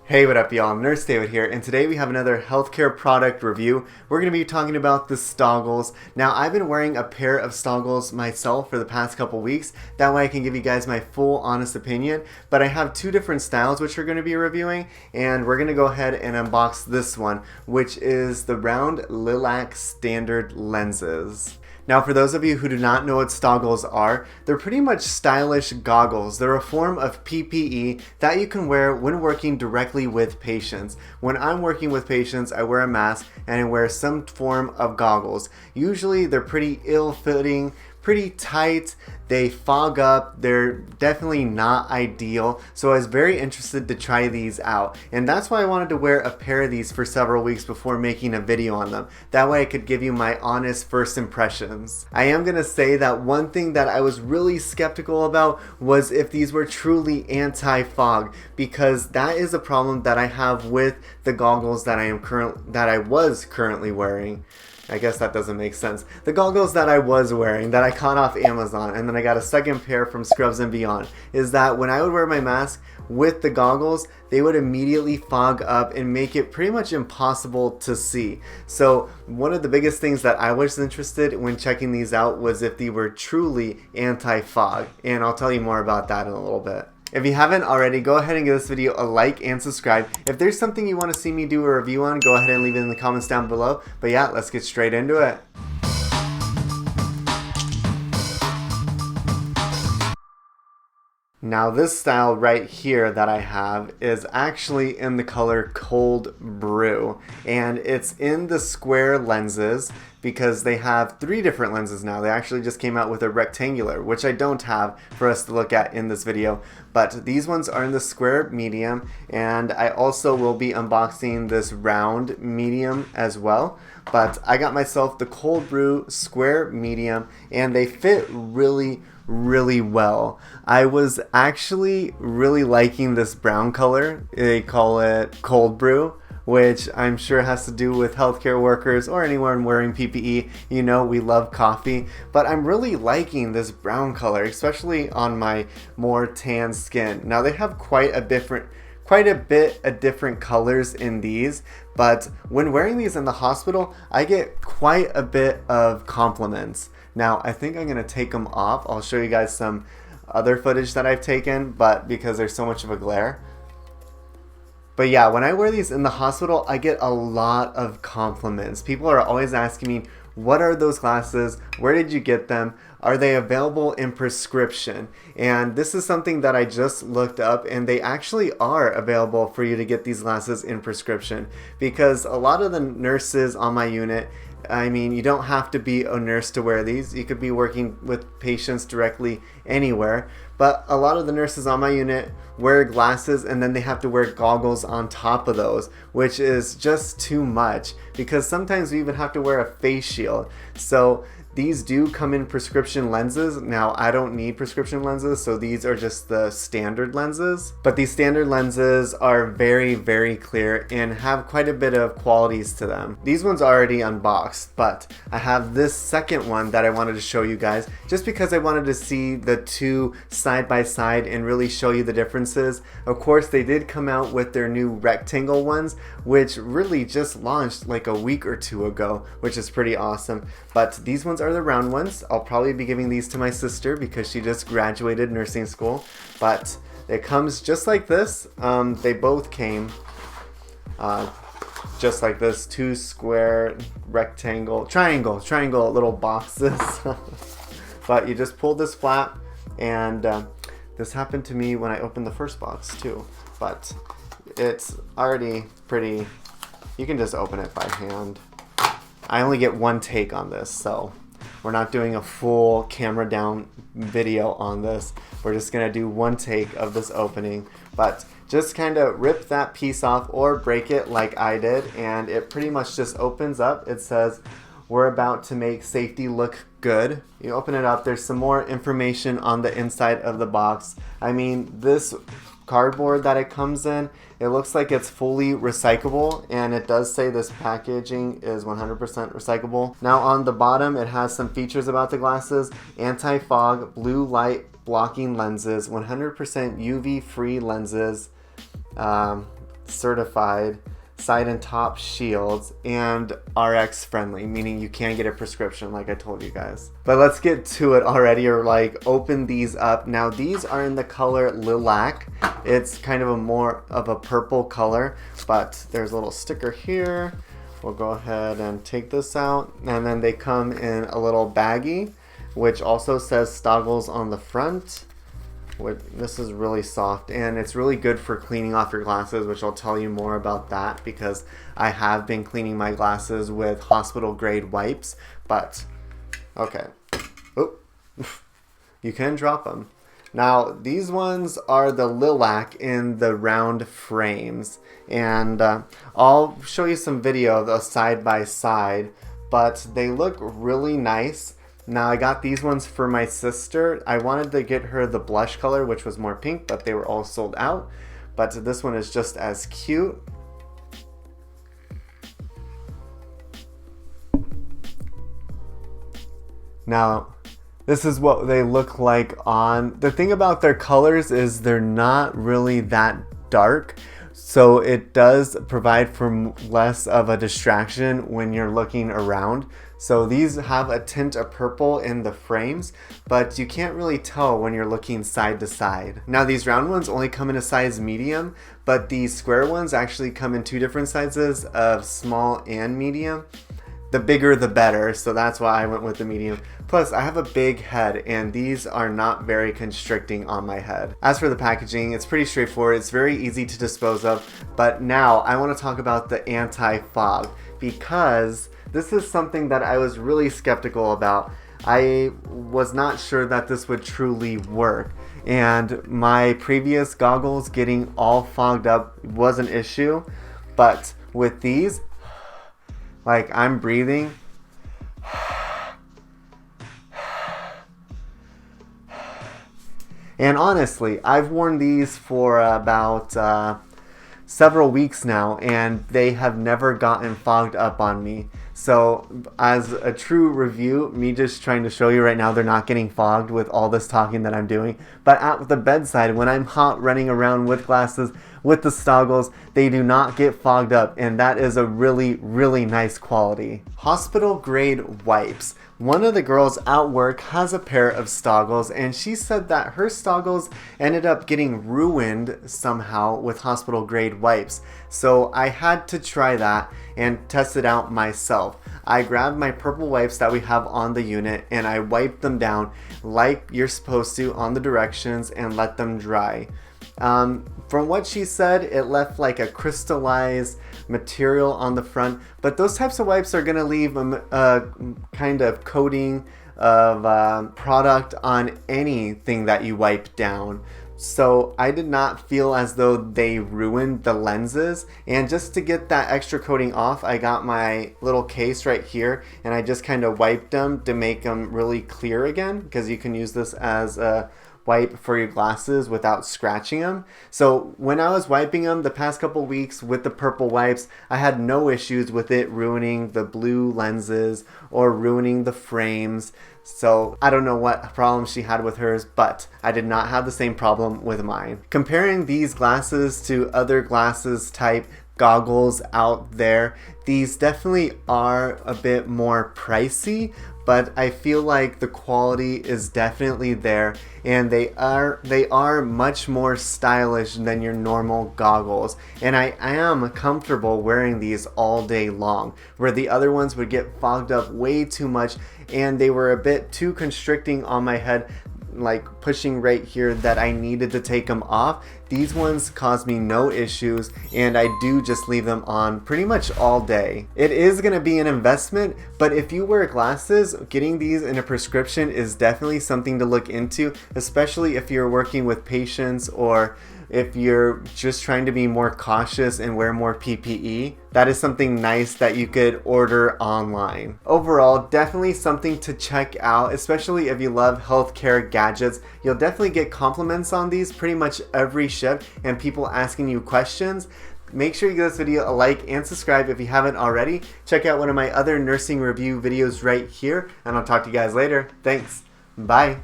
Hey, what up y'all? Nurse David here, and today we have another healthcare product review. We're going to be talking about the Stoggles. Now, I've been wearing a pair of Stoggles myself for the past couple weeks. That way I can give you guys my full honest opinion. But I have two different styles which we're going to be reviewing, and we're going to go ahead and unbox this one, which is the round lilac standard lenses. Now, for those of you who do not know what Stoggles are, they're pretty much stylish goggles. They're a form of PPE that you can wear when working directly with patients. When I'm working with patients, I wear a mask and I wear some form of goggles. Usually they're pretty ill-fitting, pretty tight, they fog up, they're definitely not ideal, so I was very interested to try these out, and that's why I wanted to wear a pair of these for several weeks before making a video on them. That way I could give you my honest first impressions. I am gonna say that one thing that I was really skeptical about was if these were truly anti-fog, because that is a problem that I have with the goggles that I was currently wearing. I guess that doesn't make sense. The goggles that I was wearing, that I caught off Amazon, and then I got a second pair from Scrubs and Beyond, is that when I would wear my mask with the goggles, they would immediately fog up and make it pretty much impossible to see. So one of the biggest things that I was interested in when checking these out was if they were truly anti-fog, and I'll tell you more about that in a little bit. If you haven't already, go ahead and give this video a like and subscribe. If there's something you want to see me do a review on, go ahead and leave it in the comments down below. But yeah, let's get straight into it. Now this style right here that I have is actually in the color Cold Brew, and it's in the square lenses because they have 3 different lenses now. They actually just came out with a rectangular, which I don't have for us to look at in this video, but these ones are in the square medium, and I also will be unboxing this round medium as well. But I got myself the Cold Brew square medium, and they fit really well. I was actually really liking this brown color. They call it Cold Brew, which I'm sure has to do with healthcare workers or anyone wearing PPE. You know, we love coffee, but I'm really liking this brown color, especially on my more tan skin. Now they have quite a bit of different colors in these, but when wearing these in the hospital, I get quite a bit of compliments. Now, I think I'm going to take them off. I'll show you guys some other footage that I've taken, but because there's so much of a glare. But yeah, when I wear these in the hospital, I get a lot of compliments. People are always asking me, what are those glasses? Where did you get them? Are they available in prescription? And this is something that I just looked up, and they actually are available for you to get these glasses in prescription, because a lot of the nurses on my unit, I mean, you don't have to be a nurse to wear these. You could be working with patients directly anywhere. But a lot of the nurses on my unit wear glasses, and then they have to wear goggles on top of those, which is just too much, because sometimes we even have to wear a face shield. So these do come in prescription lenses. Now, I don't need prescription lenses, so these are just the standard lenses. But these standard lenses are very clear and have quite a bit of qualities to them. These ones are already unboxed, but I have this second one that I wanted to show you guys just because I wanted to see the two side by side and really show you the differences. Of course, they did come out with their new rectangle ones, which really just launched like a week or 2 ago, which is pretty awesome. But these ones are the round ones. I'll probably be giving these to my sister because she just graduated nursing school. But it comes just like this. They both came just like this, 2 square triangle little boxes. But you just pull this flap, and this happened to me when I opened the first box too. But it's already pretty, you can just open it by hand. I only get one take on this, so we're not doing a full camera down video on this. We're just gonna do one take of this opening, but just kind of rip that piece off or break it like I did, and it pretty much just opens up. It says, "We're about to make safety look good." You open it up, there's some more information on the inside of the box. I mean, this cardboard that it comes in, it looks like it's fully recyclable, and it does say this packaging is 100% recyclable. Now on the bottom, it has some features about the glasses: anti-fog, blue light blocking lenses, 100% UV free lenses, certified, side and top shields, and RX friendly, meaning you can get a prescription like I told you guys. But let's get to it already, or like open these up. Now these are in the color lilac. It's kind of a more of a purple color, but there's a little sticker here. We'll go ahead and take this out, and then they come in a little baggie, which also says Stoggles on the front. This is really soft, and it's really good for cleaning off your glasses, which I'll tell you more about that because I have been cleaning my glasses with hospital grade wipes. But okay, oh, you can drop them. Now these ones are the lilac in the round frames, and I'll show you some video of those side by side, but they look really nice. Now I got these ones for my sister. I wanted to get her the blush color, which was more pink, but they were all sold out. But this one is just as cute. Now, this is what they look like on. The thing about their colors is they're not really that dark. So it does provide for less of a distraction when you're looking around. So these have a tint of purple in the frames, but you can't really tell when you're looking side to side. Now these round ones only come in a size medium, but these square ones actually come in 2 different sizes of small and medium. The bigger the better, so that's why I went with the medium. Plus, I have a big head, and these are not very constricting on my head. As for the packaging, it's pretty straightforward. It's very easy to dispose of, but now I want to talk about the anti-fog, because this is something that I was really skeptical about. I was not sure that this would truly work, and my previous goggles getting all fogged up was an issue, but with these, like I'm breathing, and honestly, I've worn these for about several weeks now, and they have never gotten fogged up on me. So as a true review, me just trying to show you right now, they're not getting fogged with all this talking that I'm doing. But at the bedside, when I'm hot running around with glasses, with the Stoggles, they do not get fogged up, and that is a really, really nice quality. Hospital grade wipes. One of the girls at work has a pair of Stoggles, and she said that her Stoggles ended up getting ruined somehow with hospital grade wipes. So I had to try that and test it out myself. I grabbed my purple wipes that we have on the unit, and I wiped them down like you're supposed to on the directions and let them dry. From what she said, it left like a crystallized material on the front, but those types of wipes are going to leave a kind of coating of product on anything that you wipe down. So I did not feel as though they ruined the lenses, and just to get that extra coating off, I got my little case right here, and I just kind of wiped them to make them really clear again, because you can use this as a wipe for your glasses without scratching them. So when I was wiping them the past couple weeks with the purple wipes, I had no issues with it ruining the blue lenses or ruining the frames. So I don't know what problem she had with hers, but I did not have the same problem with mine. Comparing these glasses to other glasses type goggles out there, these definitely are a bit more pricey, but I feel like the quality is definitely there, and they are much more stylish than your normal goggles, and I am comfortable wearing these all day long, where the other ones would get fogged up way too much and they were a bit too constricting on my head, like pushing right here, that I needed to take them off. These ones cause me no issues, and I do just leave them on pretty much all day. It is going to be an investment, but if you wear glasses, getting these in a prescription is definitely something to look into, especially if you're working with patients or if you're just trying to be more cautious and wear more PPE. That is something nice that you could order online. Overall, definitely something to check out, especially if you love healthcare gadgets. You'll definitely get compliments on these pretty much every ship and people asking you questions. Make sure you give this video a like and subscribe if you haven't already. Check out one of my other nursing review videos right here, and I'll talk to you guys later. Thanks. Bye.